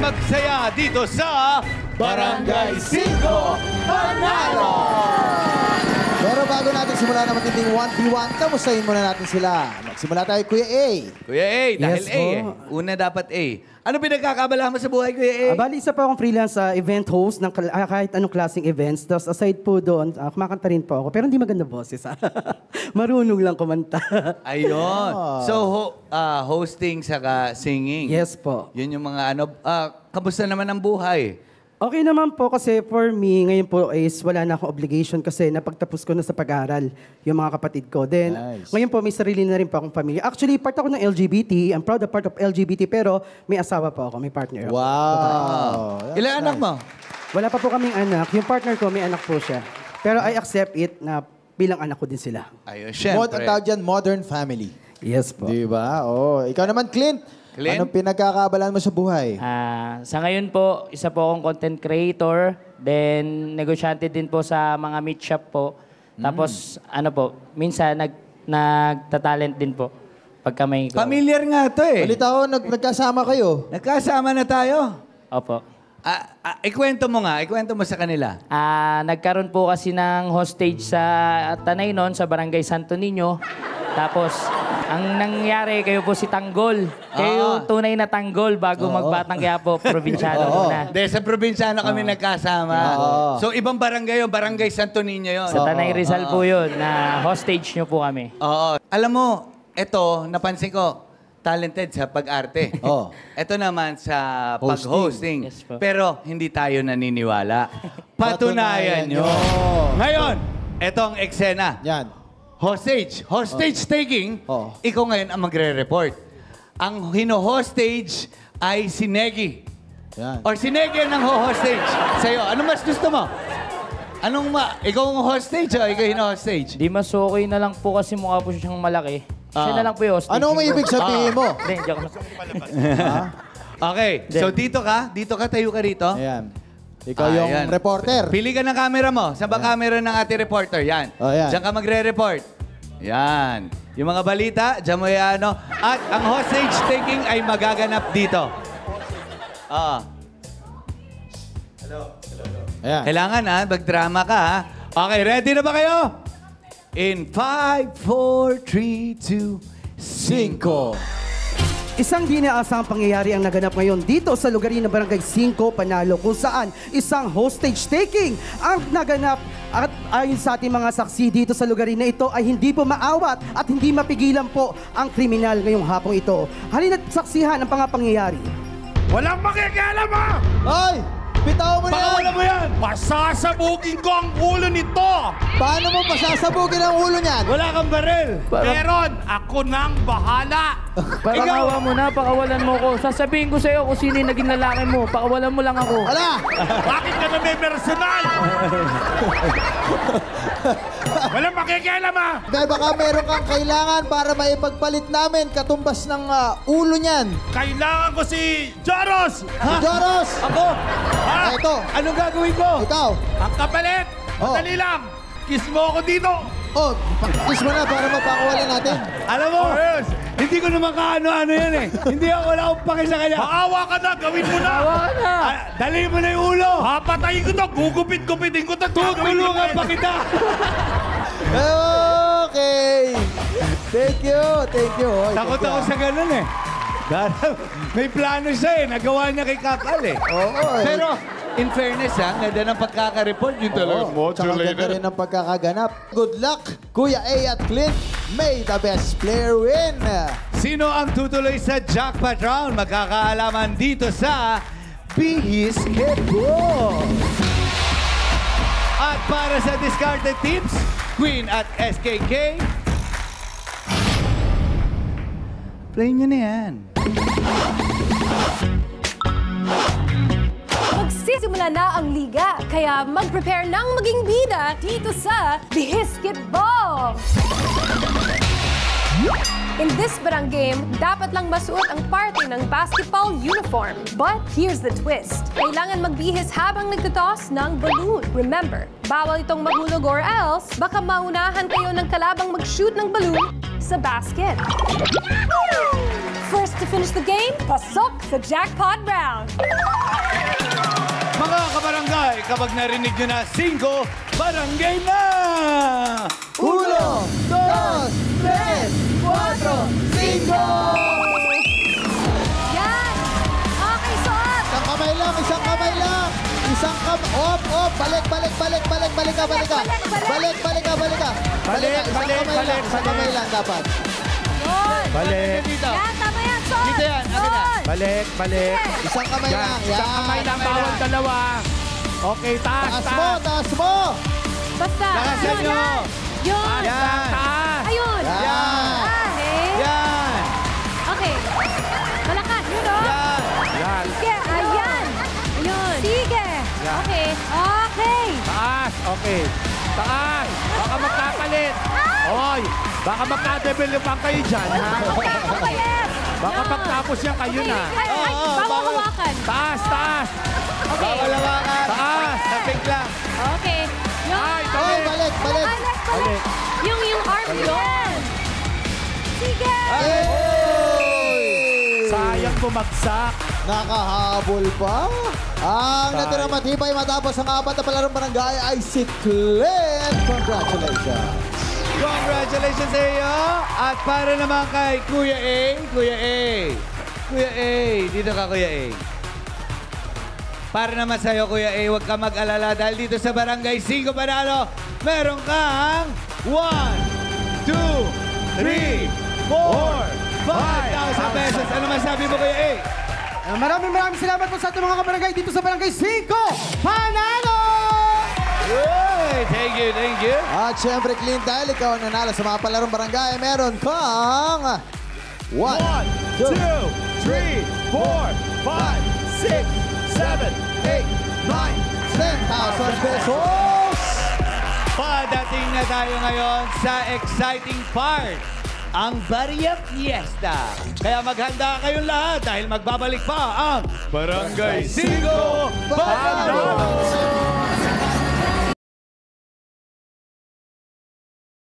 magsaya dito sa Barangay 5 Panalo! Pero bago natin simula na matinding 1v1, kamustahin muna natin sila. Magsimula tayo, Kuya A. Kuya A, dahil Yes, A eh. Una dapat A. Ano pinagkakabalahan mo sa buhay, Kuya A? Bali, isa pa akong freelance event host ng kahit anong klaseng events. Tapos aside po doon, kumakanta rin po ako. Pero hindi maganda boses. Marunong lang kumanta. Ayun. So, hosting saka singing. Yes po. Yun yung mga ano. Kamusta naman ang buhay? Okay naman po kasi for me, ngayon po is wala na akong obligation kasi napagtapos ko na sa pag-aaral yung mga kapatid ko. Then, ngayon po may sarili na rin po akong pamilya. Actually, part ako ng LGBT. I'm proud of part of LGBT pero may asawa po ako, may partner ako. Wow. Ilan anak mo? Wala pa po kaming anak. Yung partner ko, may anak po siya. Pero I accept it na bilang anak ko din sila. Ayun, Ang syempre. tawag dyan, modern family. Yes po. Di ba? Oh, ikaw naman, Clint. Clint? Anong pinagkakabalan mo sa buhay? Sa ngayon po, isa po akong content creator, then negosyante din po sa mga meat shop po. Tapos, ano po, minsan nagtatalent din po pagka may go. Familiar nga to eh. Balita ko, nagkasama kayo. Nagkasama na tayo. Opo. Ikwento mo nga, ikwento mo sa kanila. Nagkaroon po kasi ng hostage sa Tanay noon, sa Barangay Santo Niño. Tapos, ang nangyari, kayo po si Tanggol. Kayo tunay na Tanggol bago magbatang kaya po, probinsyano muna. Dahil sa probinsyano kami nagkasama. So, ibang barangay yun, Barangay Santo Niño yun. Sa Tanay Rizal po yun, na hostage nyo po kami. Oo. Alam mo, ito, napansin ko, talented sa pag-arte. Ito naman sa pag-hosting. Yes po. Pero hindi tayo naniniwala. Patunayan nyo. Ngayon, ito ang eksena. Yan. Hostage taking, ikaw ngayon ang magre-report. Ang hino-hostage ay si Negi. Yan. Or si Negi ang ho-hostage sa'yo. Ano mas gusto mo? Ikaw ang hostage o ikaw hino-hostage? Di mas okay na lang po kasi mukha po siyang malaki. Siya na lang po yung hostage. Ano may ibig sabihin mo? Hindi, joke lang. Okay, so dito ka, tayo ka rito. Ayan. Ikaw yung Ayan. reporter. Pili ka ng camera mo. Saan ba camera ng ating reporter? Yan. Yan. Diyan ka magre-report. Yan. Yung mga balita, diyan mo yan, ano. At ang hostage taking ay magaganap dito. Ayan. Kailangan mag-drama ka ha. Okay, ready na ba kayo? In 5, 4, 3, 2, 5. Isang di inaasahang pangyayari ang naganap ngayon dito sa lugar ng Barangay 5 Panalo kung saan isang hostage taking ang naganap at ayon sa ating mga saksi dito sa lugar na ito ay hindi po maawat at hindi mapigilan po ang kriminal ngayong hapong ito. Halina't saksihan ang pangyayari. Walang makikialam ha! Ay! Bitaw mo na yan! Pakawala mo yan! Pasasabugin ko ang ulo nito! Paano mo pasasabugin ang ulo niyan? Wala kang baril. Meron! Ako nang bahala! Pakawalan mo na, pakawalan mo ko. Sasabihin ko sa'yo kung sino yung naging lalaki mo. Pakawalan mo lang ako. Ala! Bakit ka na may personal? Walang makikialam ha! Dahil baka meron kang kailangan para maipagpalit namin katumbas ng ulo niyan. Kailangan ko si Joros! Joros! Ako? Ha? Ito, Anong gagawin ko? ikaw. Ang kapalit! Madali lang! Kiss mo ako dito! Oh, pakis mo na para mapakawalan natin. Alam mo, hindi ko naman kaano-ano yan eh. Hindi ako, wala akong paki sa kanya. Maawa ka na! Gawin mo na! Dali mo na yung ulo. Papatayin ko to! Gugupit-gupitin ko to! Tutulungan pa kita. Okay. Thank you. Oy, Takot thank you, ako sa ganun eh. May plano siya eh. Nagawa niya kay Kapal eh. Oo, eh. Pero, in fairness ha, ganda ng pagkaka-report yun talaga. Tsaka ganda rin ang pagkakaganap. Good luck, Kuya A at Clint. May the best player win. Sino ang tutuloy sa jackpot round? Magkakaalaman dito sa Bihis Kebo. At para sa discarded teams, Queen at SKK, play nyo na yan. Magsisimula na ang liga, kaya mag-prepare ng maging bida dito sa Bihisketball! In this barang game, dapat lang masuot ang parte ng basketball uniform. But here's the twist. Kailangan magbihis habang nagtotoss ng balloon. Remember, bawal itong mahulog or else baka maunahan kayo ng kalabang mag-shoot ng balloon sa basket. First to to finish the game, pasok sa jackpot round. Mga kabarangay, kapag narinig nyo na 5, barangay na! 1, 2, 3, 4, 5! Yan! Okay, suot! Isang kamay lang, isang kamay lang! Isang kamay... Op, op! Balik ka, balik ka! Balik ka! Isang kamay lang dapat. Yun! Balik. Yan, tama yan, suot! Dito yan, akin na. Suot! Balik, balik. Isang kamay lang. Yan. Isang kamay lang, bawal dalawa. Okay, taas, Taas mo, taas. taas mo! Basta! Lakasan Yun, nyo. yan. Yun! Yan! Taas. Ayun! Yan. Okay. Yan! Okay. Malakas, yun o. Yan! Yan. Sige, ayan. Ayun. Sige. Yan. Okay. Okay. Taas, okay. Taas. Baka magkapalit. Oy, baka magka-developan kayo dyan, ha? Okay, okay, yes. Baka Yan. pagtapos yan kayo Okay. na. Ay, ay, bawal hawakan. Taas, taas. Okay. Bawal hawakan. Taas. Tapik lang. Okay. Yun. Ay, Oy, balik, balik! Balik. Yung arm yun. Sige. Sayang bumagsak. Nakahabol pa. Ang natira matibay matapos ang 4 na palarong barangay ay si Clint. Congratulations. Congratulations sa iyo! At para naman kay Kuya A, Kuya A, dito ka Kuya A. Para naman sa iyo Kuya A, huwag ka mag-alala dahil dito sa Barangay 5 Panalo, meron kang 1, 2, 3, 4, 5,000 pesos. Ano masabi mo Kuya A? Maraming salamat po sa ating mga kabarangay dito sa Barangay 5 Panalo! Uy, thank you. At syempre, Clint, dahil ikaw ang nanalo sa mga palarong barangay, meron kang 1, 2, 3, 4, 5, 6, 7, 8, 10,000 pesos! Padating na tayo ngayon sa exciting part, ang Barya Fiesta. Kaya maghanda kayong lahat dahil magbabalik pa ang Barangay 5 Panalo!